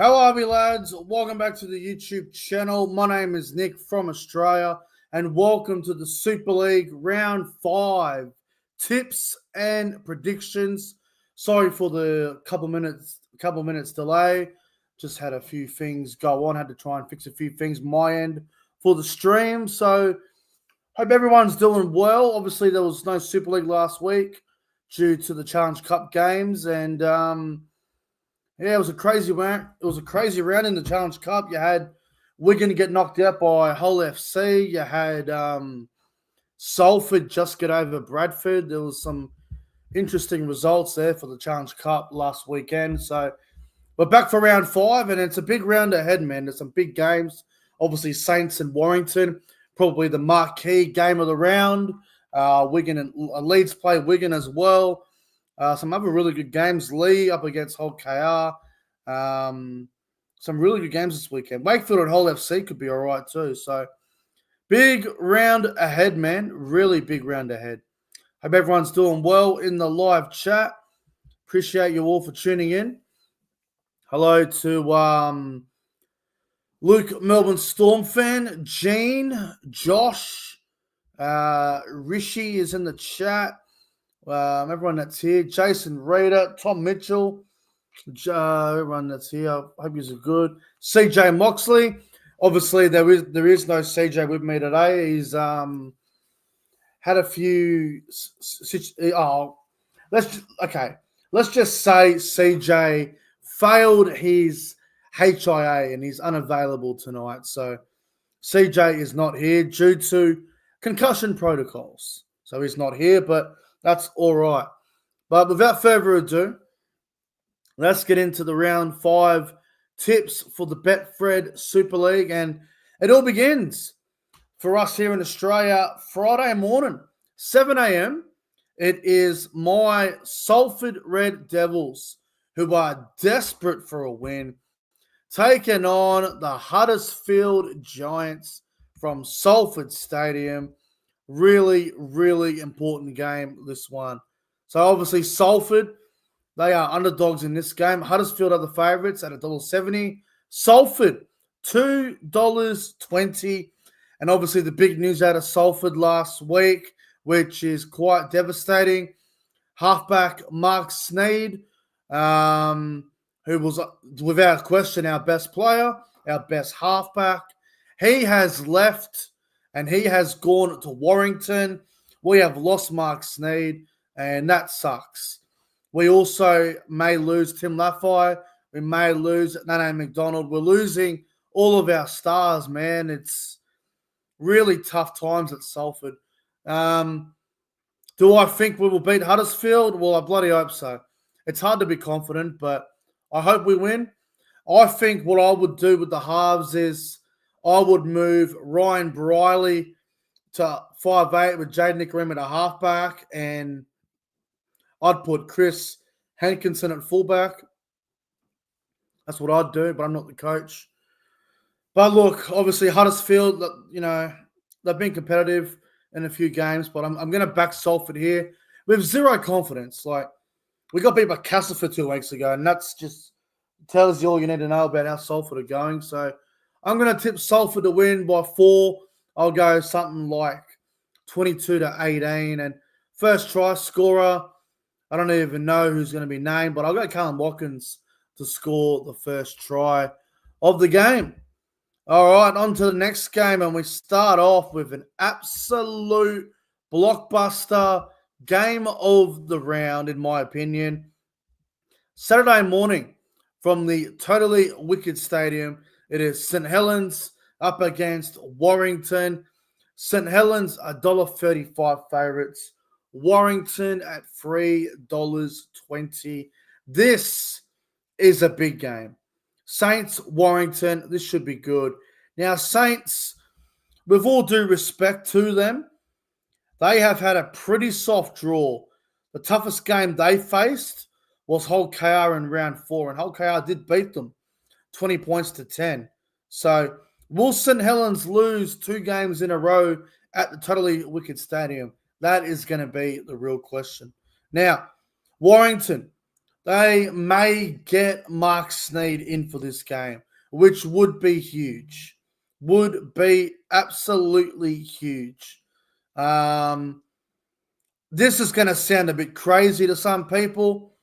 How are we, lads? Welcome back to the YouTube channel. My name is Nick from Australia, and welcome to the Super League Round 5 tips and predictions. Sorry for the couple minutes delay. Just had a few things go on. Had to try and fix a few things my end for the stream. So hope everyone's doing well. Obviously, there was no Super League last week due to the Challenge Cup games, and yeah, it was a crazy round. It was a crazy round in the Challenge Cup. You had Wigan get knocked out by Hull FC. You had Salford just get over Bradford. There was some interesting results there for the Challenge Cup last weekend. So we're back for round 5, and it's a big round ahead, man. There's some big games. Obviously, Saints and Warrington, probably the marquee game of the round. Wigan and Leeds play Wigan as well. Some other really good games. Lee up against Hull KR. Some really good games this weekend. Wakefield and Hull FC could be all right too. So big round ahead, man. Really big round ahead. Hope everyone's doing well in the live chat. Appreciate you all for tuning in. Hello to Luke, Melbourne Storm fan, Gene, Josh, Rishi is in the chat. Everyone that's here, Jason Reader, Tom Mitchell, everyone that's here, I hope you're good. CJ Moxley, obviously there is no CJ with me today. He's had a few. Let's just say CJ failed his HIA and he's unavailable tonight. So CJ is not here due to concussion protocols. So he's not here, but that's all right. But without further ado, let's get into the round 5 tips for the Betfred Super League. And it all begins for us here in Australia Friday morning, 7 a.m. It is my Salford Red Devils, who are desperate for a win, taking on the Huddersfield Giants from Salford Stadium. Really, really important game, this one. So obviously Salford, they are underdogs in this game. Huddersfield are the favourites at $1.70. Salford, $2.20. And obviously the big news out of Salford last week, which is quite devastating. Halfback Mark Sneed, who was without question our best player, our best halfback. He has left and he has gone to Warrington. We have lost Mark Sneed, and that sucks. We also may lose Tim Laffey. We may lose Nane McDonald. We're losing all of our stars, man. It's really tough times at Salford. Do I think we will beat Huddersfield? Well, I bloody hope so. It's hard to be confident, but I hope we win. I think what I would do with the halves is I would move Ryan Briley to 5'8" with Jaden Nickerem at a halfback, and I'd put Chris Hankinson at fullback. That's what I'd do, but I'm not the coach. But look, obviously Huddersfield, they've been competitive in a few games, but I'm going to back Salford here with zero confidence. Like, we got beat by Castleford 2 weeks ago, and that's just tells you all you need to know about how Salford are going. So I'm going to tip Salford to win by 4. I'll go something like 22-18. And first try scorer, I don't even know who's going to be named, but I'll go Callum Watkins to score the first try of the game. All right, on to the next game, and we start off with an absolute blockbuster game of the round, in my opinion. Saturday morning from the Totally Wicked Stadium, it is St. Helens up against Warrington. St. Helens are $1.35 favourites. Warrington at $3.20. This is a big game. Saints, Warrington, this should be good. Now, Saints, with all due respect to them, they have had a pretty soft draw. The toughest game they faced was Hull KR in round 4, and Hull KR did beat them 20 points to 10. So will St. Helens lose 2 games in a row at the Totally Wicked Stadium? That is going to be the real question. Now, Warrington, they may get Mark Sneed in for this game, which would be huge. Would be absolutely huge. This is going to sound a bit crazy to some people.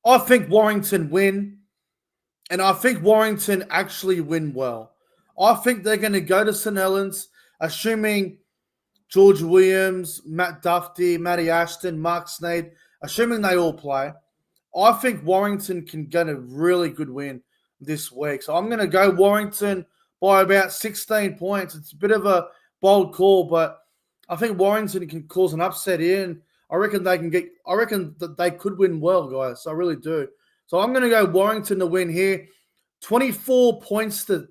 I think Warrington win, and I think Warrington actually win well. I think they're going to go to St. Helens, assuming George Williams, Matt Duffy, Matty Ashton, Mark Sneed, assuming they all play. I think Warrington can get a really good win this week. So I'm going to go Warrington by about 16 points. It's a bit of a bold call, but I think Warrington can cause an upset here, and I reckon that they could win well, guys. I really do. So I'm going to go Warrington to win here. 24 points to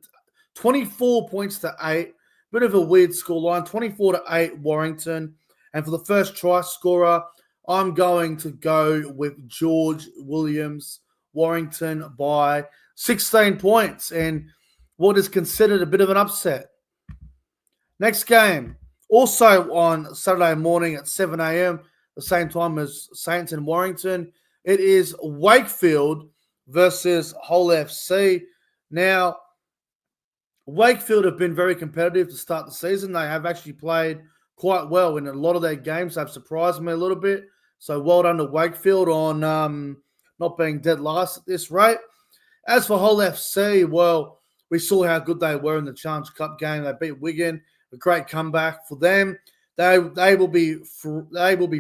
8. Bit of a weird scoreline. 24-8 Warrington. And for the first try scorer, I'm going to go with George Williams, Warrington by 16 points, and what is considered a bit of an upset. Next game, also on Saturday morning at 7 a.m., the same time as Saints and Warrington. It is Wakefield versus Hull FC. Now, Wakefield have been very competitive to start the season. They have actually played quite well in a lot of their games. They've surprised me a little bit. So well done to Wakefield on not being dead last at this rate. As for Hull FC, well, we saw how good they were in the Challenge Cup game. They beat Wigan, a great comeback for them. They will be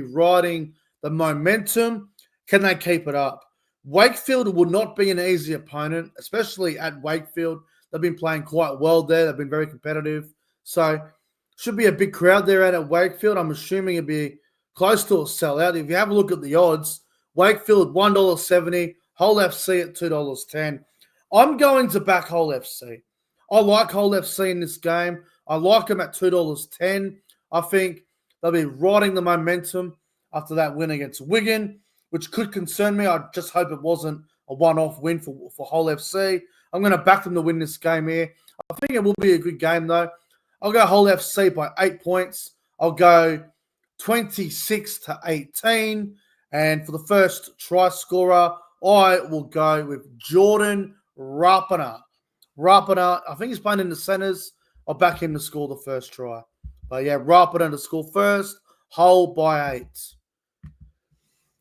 riding the momentum. Can they keep it up? Wakefield will not be an easy opponent, especially at Wakefield. They've been playing quite well there. They've been very competitive. So should be a big crowd there at Wakefield. I'm assuming it'll be close to a sellout. If you have a look at the odds, Wakefield $1.70, Hull FC at $2.10. I'm going to back Hull FC. I like Hull FC in this game. I like them at $2.10. I think they'll be riding the momentum after that win against Wigan, which could concern me. I just hope it wasn't a one-off win for Hull FC. I'm going to back them to win this game here. I think it will be a good game, though. I'll go Hull FC by 8 points. I'll go 26-18. And for the first try scorer, I will go with Jordan Rapana. Rapana, I think he's playing in the centres. I'll back him to score the first try. But yeah, Rapana to score first. Hull by 8.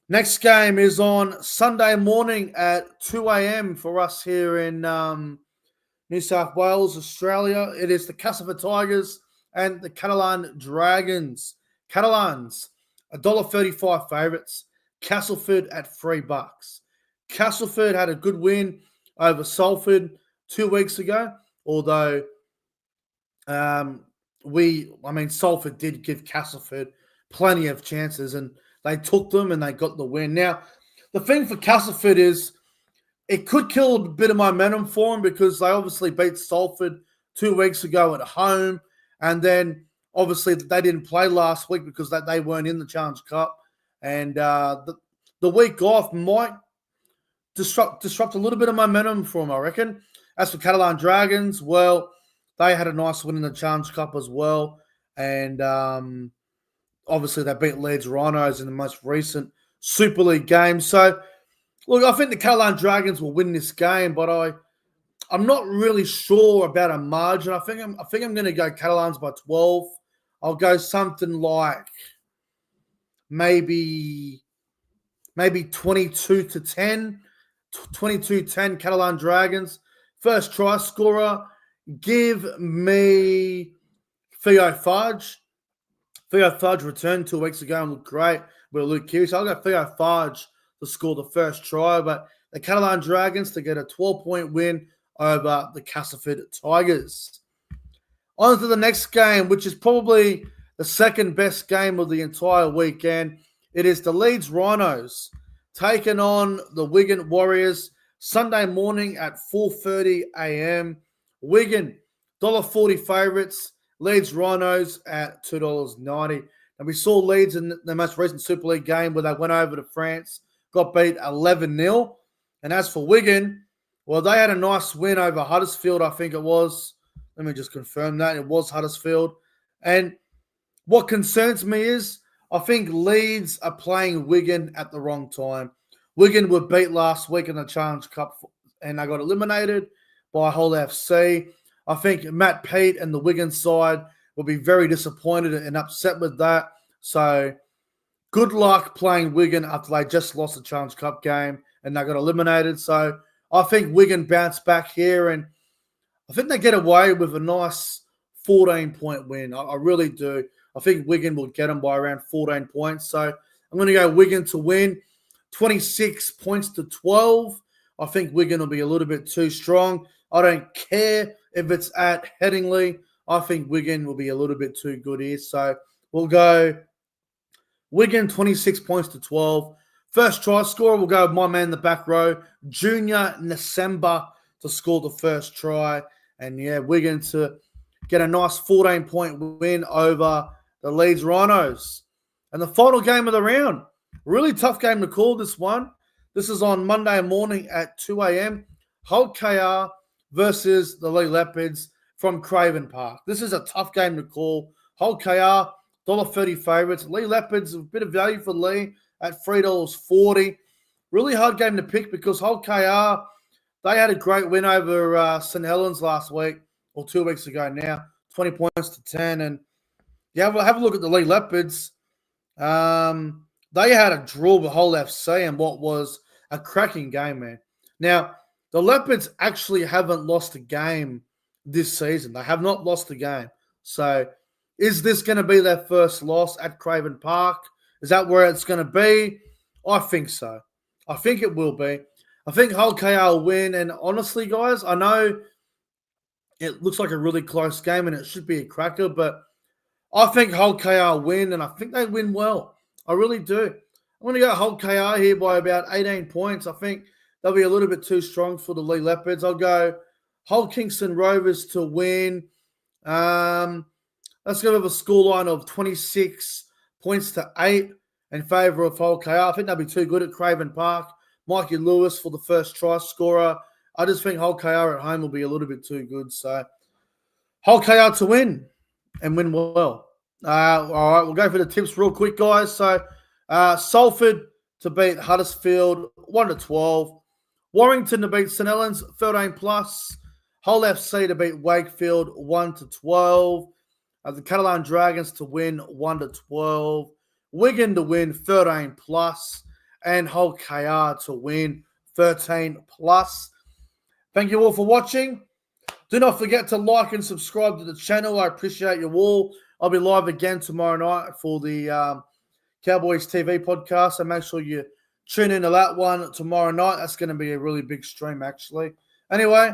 Next game is on Sunday morning at 2 a.m. for us here in New South Wales, Australia. It is the Castleford Tigers and the Catalan Dragons. Catalans, $1.35 favourites. Castleford at $3. Castleford had a good win over Salford 2 weeks ago, although Salford did give Castleford plenty of chances, and they took them and they got the win. Now, the thing for Castleford is it could kill a bit of momentum for them because they obviously beat Salford 2 weeks ago at home, and then obviously they didn't play last week because they weren't in the Challenge Cup, and the week off might disrupt a little bit of momentum for them, I reckon. As for Catalan Dragons, well, they had a nice win in the Challenge Cup as well, and obviously they beat Leeds Rhinos in the most recent Super League game. So, look, I think the Catalan Dragons will win this game, but I'm not really sure about a margin. I think I'm going to go Catalans by 12. I'll go something like maybe 22-10. 22-10 Catalan Dragons. First try scorer, give me Theo Fudge. Theo Fudge returned 2 weeks ago and looked great with Luke Keary. So I'll go Theo Fudge to score the first try. But the Catalan Dragons to get a 12-point win over the Castleford Tigers. On to the next game, which is probably the second best game of the entire weekend. It is the Leeds Rhinos taking on the Wigan Warriors Sunday morning at 4:30 a.m. Wigan, $1.40 favourites. Leeds Rhinos at $2.90. And we saw Leeds in the most recent Super League game where they went over to France, got beat 11-0. And as for Wigan, well, they had a nice win over Huddersfield, I think it was. Let me just confirm that. It was Huddersfield. And what concerns me is I think Leeds are playing Wigan at the wrong time. Wigan were beat last week in the Challenge Cup and they got eliminated by Hull FC. I think Matt Pete and the Wigan side will be very disappointed and upset with that. So good luck playing Wigan after they just lost the Challenge Cup game and they got eliminated. So I think Wigan bounce back here, and I think they get away with a nice 14-point win. I really do. I think Wigan will get them by around 14 points. So I'm going to go Wigan to win 26 points to 12. I think Wigan will be a little bit too strong. I don't care if it's at Headingley. I think Wigan will be a little bit too good here. So we'll go Wigan 26 points to 12. First try scorer, we'll go with my man in the back row, Junior Nasemba, to score the first try. And yeah, Wigan to get a nice 14-point win over the Leeds Rhinos. And the final game of the round, really tough game to call this one. This is on Monday morning at 2 a.m. Hull KR versus the Leigh Leopards from Craven Park. This is a tough game to call. Hull KR, $1.30 favourites. Leigh Leopards, a bit of value for Leigh at $3.40. Really hard game to pick because Hull KR, they had a great win over St. Helens last week, or 2 weeks ago now, 20 points to 10. And yeah, we'll have a look at the Leigh Leopards. They had a draw with Hull FC and what was a cracking game, man. Now, the Leopards actually haven't lost a game this season. They have not lost a game. So is this going to be their first loss at Craven Park? Is that where it's going to be? I think so. I think it will be. I think Hull KR will win. And honestly, guys, I know it looks like a really close game and it should be a cracker, but I think Hull KR win, and I think they win well. I really do. I'm going to go Hull KR here by about 18 points. I think they'll be a little bit too strong for the Leigh Leopards. I'll go Hull Kingston Rovers to win. Let's go with a scoreline of 26 points to 8 in favour of Hull KR. I think they'll be too good at Craven Park. Mikey Lewis for the first try scorer. I just think Hull KR at home will be a little bit too good. So Hull KR to win and win well. All right, we'll go for the tips real quick, guys. So Salford to beat Huddersfield 1-12. Warrington to beat St. Helens 13+. Hull FC to beat Wakefield 1-12. The Catalan Dragons to win 1-12. Wigan to win 13+. And Hull KR to win 13+. Thank you all for watching. Do not forget to like and subscribe to the channel. I appreciate you all. I'll be live again tomorrow night for the Cowboys TV podcast. So make sure you tune into that one tomorrow night. That's going to be a really big stream, actually. Anyway,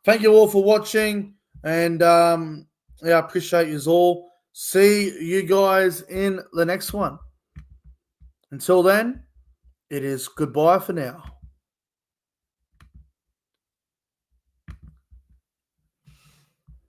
thank you all for watching. And yeah, I appreciate you all. See you guys in the next one. Until then, it is goodbye for now.